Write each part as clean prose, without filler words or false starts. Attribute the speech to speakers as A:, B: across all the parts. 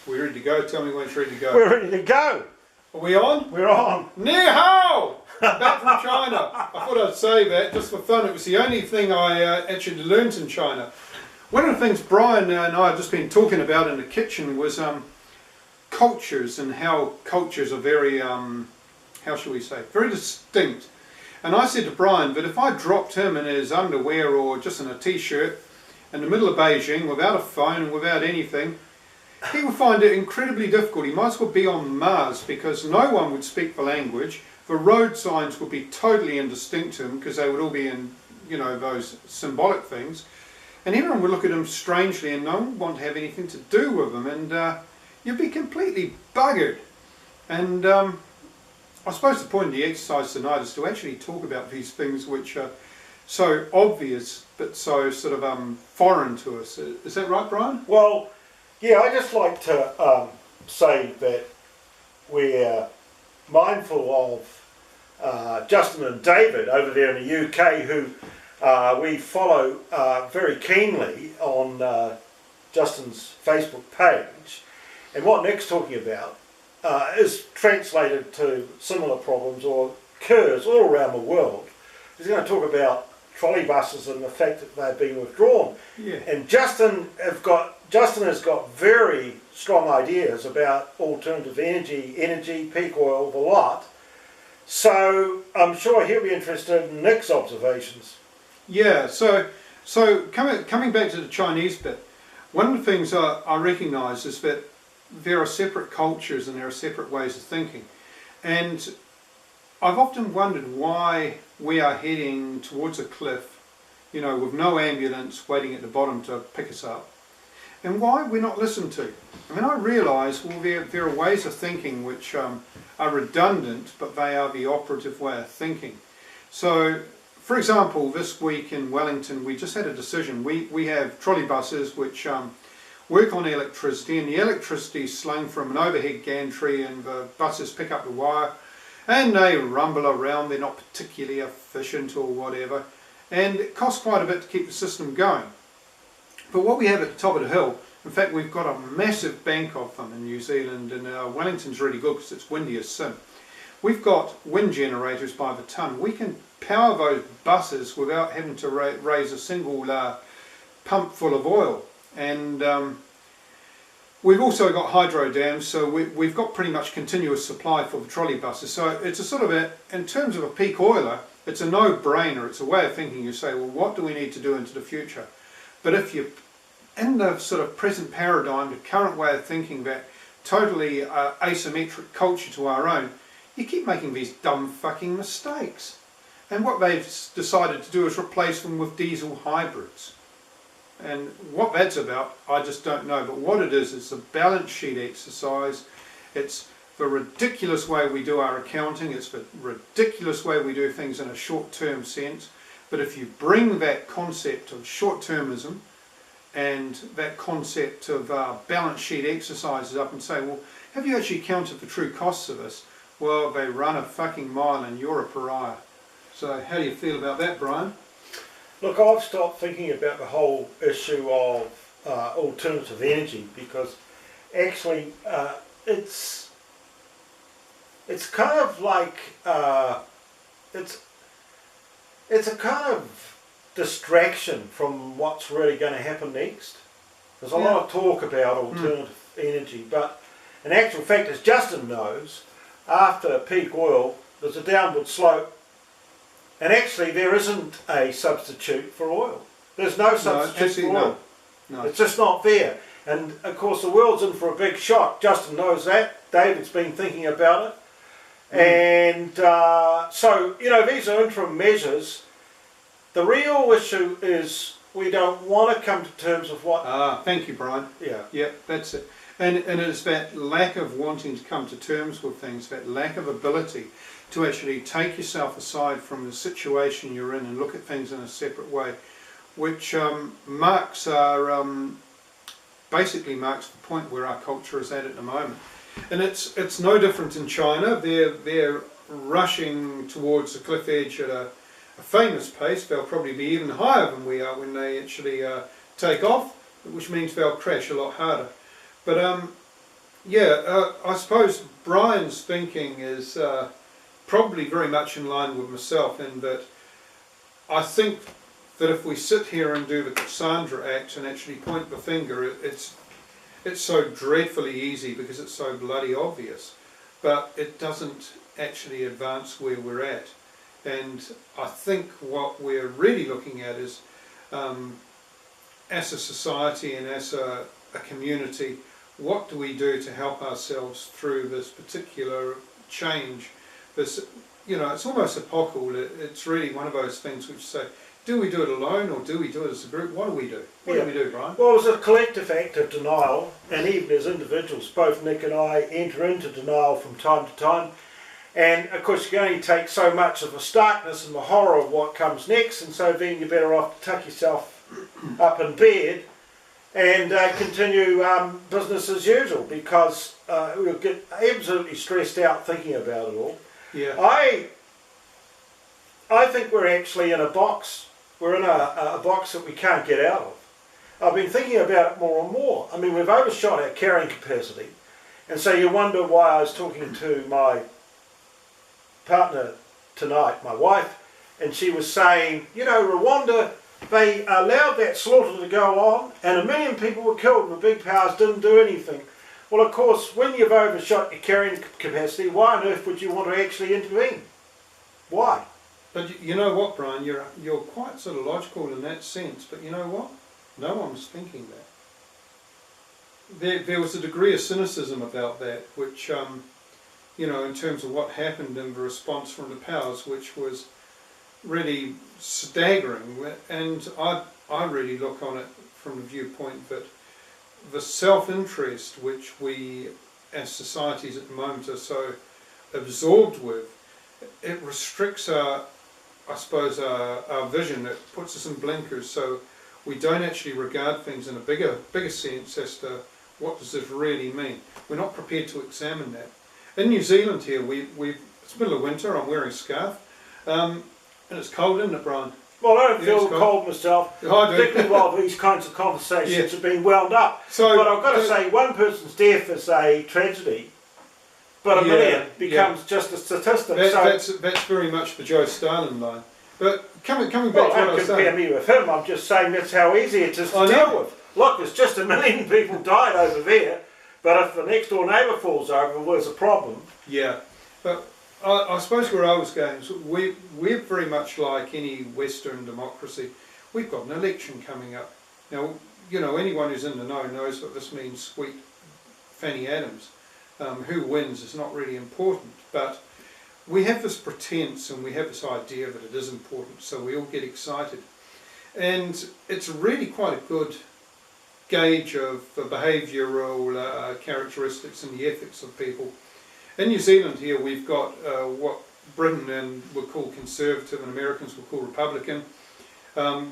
A: We're ready to go. Tell me when it's ready to go.
B: We're ready to go.
A: Are we on?
B: We're on.
A: Ni hao! Back from China. I thought I'd say that just for fun. It was the only thing I actually learnt in China. One of the things Brian and I have just been talking about in the kitchen was cultures, and how cultures are very, how shall we say, very distinct. And I said to Brian that if I dropped him in his underwear or just in a t-shirt in the middle of Beijing without a phone and without anything, he would find it incredibly difficult. He might as well be on Mars, because no one would speak the language. The road signs would be totally indistinct to him because they would all be in, you know, those symbolic things. And everyone would look at him strangely and no one would want to have anything to do with him. And you'd be completely buggered. And I suppose the point of the exercise tonight is to actually talk about these things which are so obvious but so sort of foreign to us. Is that right, Brian?
B: Well, yeah, I just like to say that we're mindful of Justin and David over there in the UK, who we follow very keenly on Justin's Facebook page. And what Nick's talking about is translated to similar problems or occurs all around the world. He's going to talk about trolley buses and the fact that they're being withdrawn.
A: Yeah.
B: And Justin has got very strong ideas about alternative energy, peak oil, the lot. So I'm sure he'll be interested in Nick's observations.
A: Yeah, so coming back to the Chinese bit, one of the things I recognise is that there are separate cultures and there are separate ways of thinking. And I've often wondered why we are heading towards a cliff, you know, with no ambulance waiting at the bottom to pick us up, and why we're not listened to. I mean, I realise, well, there are ways of thinking which are redundant, but they are the operative way of thinking. So, for example, this week in Wellington, we just had a decision. We have trolley buses which work on electricity, and the electricity is slung from an overhead gantry, and the buses pick up the wire, and they rumble around. They're not particularly efficient or whatever, and it costs quite a bit to keep the system going. But what we have at the top of the hill, in fact we've got a massive bank of them in New Zealand, and Wellington's really good because it's windy as sin. We've got wind generators by the ton. We can power those buses without having to raise a single pump full of oil. And we've also got hydro dams, so we've got pretty much continuous supply for the trolley buses. So it's a sort of in terms of a peak oiler, it's a no-brainer. It's a way of thinking. You say, well, what do we need to do into the future? But if you're in the sort of present paradigm, the current way of thinking, that totally asymmetric culture to our own, you keep making these dumb fucking mistakes. And what they've decided to do is replace them with diesel hybrids. And what that's about, I just don't know. But what it is, it's a balance sheet exercise. It's the ridiculous way we do our accounting. It's the ridiculous way we do things in a short-term sense. But if you bring that concept of short-termism and that concept of balance sheet exercises up and say, well, have you actually counted the true costs of this? Well, they run a fucking mile and you're a pariah. So how do you feel about that, Brian?
B: Look, I've stopped thinking about the whole issue of alternative energy, because actually it's kind of like it's a kind of distraction from what's really going to happen next. There's a lot of talk about alternative energy, but in actual fact, as Justin knows, after peak oil there's a downward slope. And actually there isn't a substitute for oil. There's no substitute for oil.
A: No.
B: It's just not there. And of course the world's in for a big shock. Justin knows that. David's been thinking about it. And so, you know, these are interim measures. The real issue is we don't want to come to terms with what...
A: thank you, Brian.
B: Yeah.
A: Yeah, that's it. And it's that lack of wanting to come to terms with things, that lack of ability to actually take yourself aside from the situation you're in and look at things in a separate way, which basically marks the point where our culture is at the moment. And it's no different in China. They're rushing towards the cliff edge at a famous pace. They'll probably be even higher than we are when they actually take off, which means they'll crash a lot harder. But Yeah, I suppose Brian's thinking is probably very much in line with myself in that I think that if we sit here and do the Cassandra Act and actually point the finger, it's so dreadfully easy because it's so bloody obvious, but it doesn't actually advance where we're at. And I think what we're really looking at is, as a society and as a community, what do we do to help ourselves through this particular change? This, it's almost epochal. It's really one of those things which say, do we do it alone or do we do it as a group? What do we do? What do we do, Brian?
B: Well, it was a collective act of denial, and even as individuals, both Nick and I enter into denial from time to time. And of course you can only take so much of the starkness and the horror of what comes next, and so then you're better off to tuck yourself up in bed and continue business as usual, because we'll get absolutely stressed out thinking about it all.
A: Yeah.
B: I think we're actually in a box. We're in a box that we can't get out of. I've been thinking about it more and more. I mean, we've overshot our carrying capacity, and so you wonder why. I was talking to my partner tonight, my wife, and she was saying, Rwanda, they allowed that slaughter to go on and 1 million people were killed and the big powers didn't do anything. Well, of course, when you've overshot your carrying capacity, why on earth would you want to actually intervene? Why?
A: But you know what, Brian, you're quite sort of logical in that sense, but you know what? No one was thinking that. There was a degree of cynicism about that, which, in terms of what happened in the response from the powers, which was really staggering. And I really look on it from the viewpoint that the self-interest which we as societies at the moment are so absorbed with, it restricts our vision. It puts us in blinkers, so we don't actually regard things in a bigger sense as to what does this really mean. We're not prepared to examine that. In New Zealand here, it's middle of winter. I'm wearing a scarf, and it's cold, isn't it, Brian?
B: Well, I don't feel cold myself,
A: I do.
B: particularly while these kinds of conversations have been wound up. But I've got to say, one person's death is a tragedy, but 1 million becomes just a statistic.
A: That's very much the Joe Stalin line. But coming back to what I was saying...
B: Don't compare me with him, I'm just saying that's how easy it is to deal with. Look, there's just 1 million people died over there, but if the next door neighbour falls over, well, there's a problem.
A: Yeah, but I suppose where I was going is we're very much like any Western democracy. We've got an election coming up. Now, anyone who's in the know knows what this means, sweet Fanny Adams. Who wins is not really important, but we have this pretense and we have this idea that it is important, so we all get excited. And it's really quite a good gauge of the behavioural characteristics and the ethics of people. In New Zealand here we've got what Britain would call conservative and Americans would call Republican, a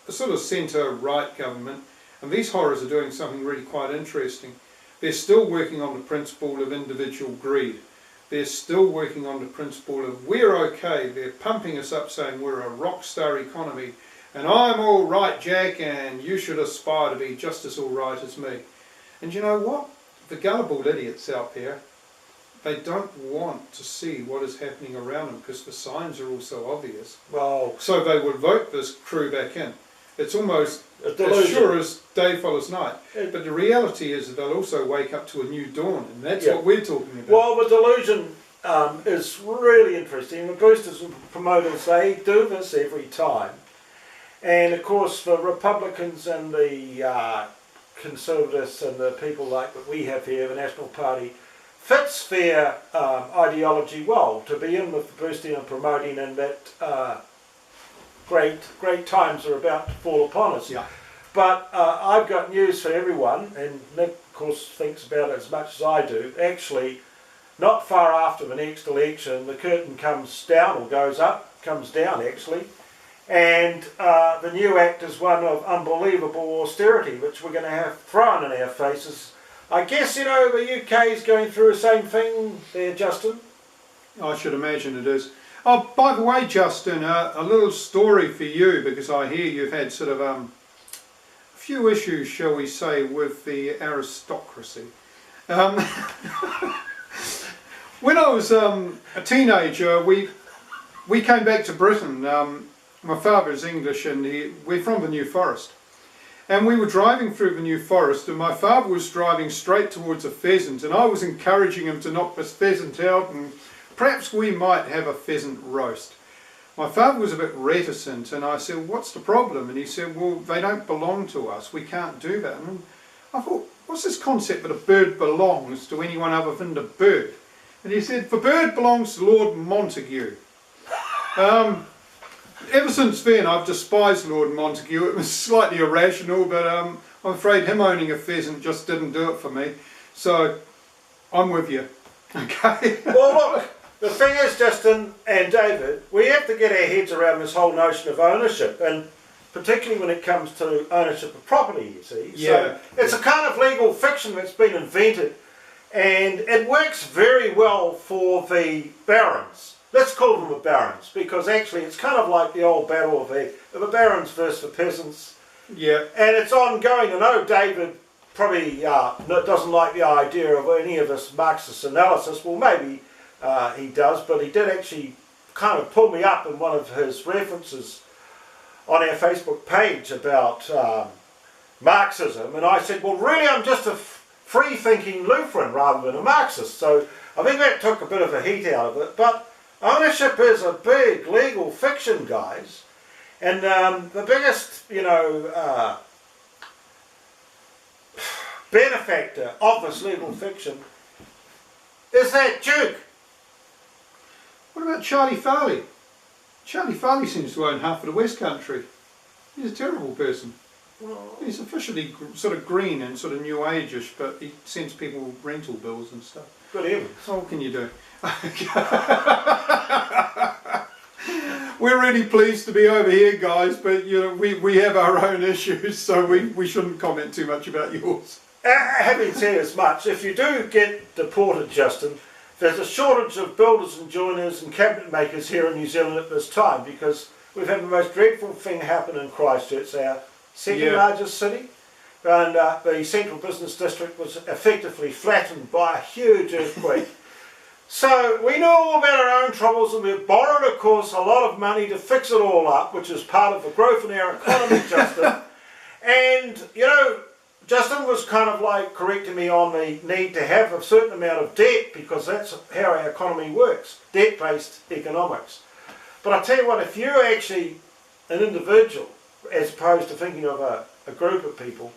A: sort of centre-right government, and these horrors are doing something really quite interesting. They're still working on the principle of individual greed. They're still working on the principle of we're okay. They're pumping us up saying we're a rock star economy and I'm all right, Jack, and you should aspire to be just as all right as me. And you know what? The gullible idiots out there, they don't want to see what is happening around them because the signs are all so obvious.
B: Well,
A: so they would vote this crew back in. It's almost
B: as
A: sure as day follows night. But the reality is that they'll also wake up to a new dawn, and that's what we're talking about.
B: Well, the delusion is really interesting. The boosters and promoters, they do this every time. And of course, the Republicans and the Conservatives and the people like that we have here, the National Party, fits their ideology well to be in with the boosting and promoting, and that great times are about to fall upon us.
A: Yeah.
B: But I've got news for everyone, and Nick, of course, thinks about it as much as I do. Actually, not far after the next election, the curtain comes down, or goes up, comes down actually, and the new act is one of unbelievable austerity, which we're going to have thrown in our faces. I guess, the UK is going through the same thing there, Justin.
A: I should imagine it is. Oh, by the way, Justin, a little story for you, because I hear you've had sort of a few issues, shall we say, with the aristocracy. Um, when I was a teenager, we came back to Britain. My father is English and we're from the New Forest. And we were driving through the New Forest and my father was driving straight towards a pheasant and I was encouraging him to knock this pheasant out and perhaps we might have a pheasant roast. My father was a bit reticent and I said, what's the problem? And he said, well, they don't belong to us, we can't do that. And I thought, what's this concept that a bird belongs to anyone other than the bird? And he said, the bird belongs to Lord Montague. Ever since then I've despised Lord Montague. It was slightly irrational, but I'm afraid him owning a pheasant just didn't do it for me. So I'm with you. Okay.
B: Well, look, the thing is, Justin and David, we have to get our heads around this whole notion of ownership, and particularly when it comes to ownership of property, you see.
A: Yeah.
B: So it's a kind of legal fiction that's been invented, and it works very well for the barons. Let's call them the barons, because actually it's kind of like the old battle of the barons versus the peasants.
A: Yeah.
B: And it's ongoing. I know David probably doesn't like the idea of any of this Marxist analysis. Well, maybe he does, but he did actually kind of pull me up in one of his references on our Facebook page about Marxism. And I said, well, really, I'm just a free-thinking Lutheran rather than a Marxist. So I think that took a bit of a heat out of it. But ownership is a big legal fiction, guys, and the biggest, benefactor of this legal fiction is that Duke.
A: What about Charlie Farley? Charlie Farley seems to own half of the West Country. He's a terrible person. He's officially sort of green and sort of new age-ish, but he sends people rental bills and stuff.
B: Good heavens.
A: So what can you do? We're really pleased to be over here, guys, but we have our own issues, so we shouldn't comment too much about yours.
B: Having said as much, if you do get deported, Justin, there's a shortage of builders and joiners and cabinet makers here in New Zealand at this time, because we've had the most dreadful thing happen in Christchurch, our second largest city, and the central business district was effectively flattened by a huge earthquake. So we know all about our own troubles, and we've borrowed, of course, a lot of money to fix it all up, which is part of the growth in our economy, Justin. And, Justin was kind of like correcting me on the need to have a certain amount of debt, because that's how our economy works, debt-based economics. But I tell you what, if you're actually an individual, as opposed to thinking of a group of people,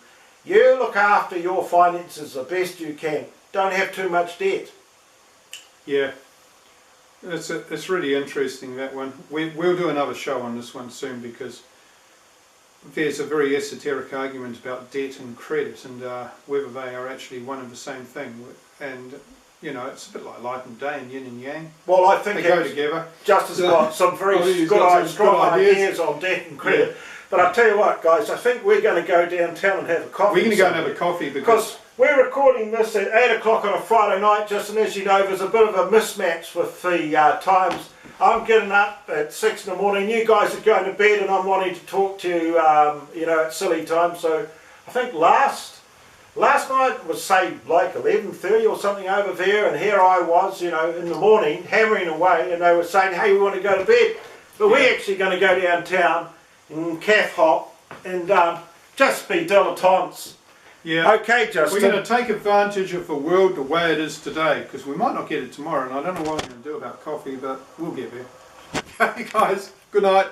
B: you look after your finances the best you can. Don't have too much debt.
A: Yeah, it's really interesting, that one. We'll do another show on this one soon, because there's a very esoteric argument about debt and credit and whether they are actually one and the same thing. And it's a bit like light and day and yin and yang.
B: Well, I think
A: they go together.
B: Justin's got some very strong ideas on debt and credit. Yeah. But I tell you what, guys, I think we're going to go downtown and have a coffee.
A: We're going to go and have a coffee because
B: we're recording this at 8 o'clock on a Friday night, Justin. As you know, there's a bit of a mismatch with the times. I'm getting up at 6 in the morning. You guys are going to bed, and I'm wanting to talk to you, at silly time. So I think last night was, say, like 11:30 or something over there, and here I was, in the morning, hammering away, and they were saying, hey, we want to go to bed. But we're actually going to go downtown and calf hop and just be dilettantes.
A: Yeah.
B: Okay, Justin.
A: We're going to take advantage of the world the way it is today, because we might not get it tomorrow, and I don't know what we're going to do about coffee, but we'll get there. Okay, guys. Good night.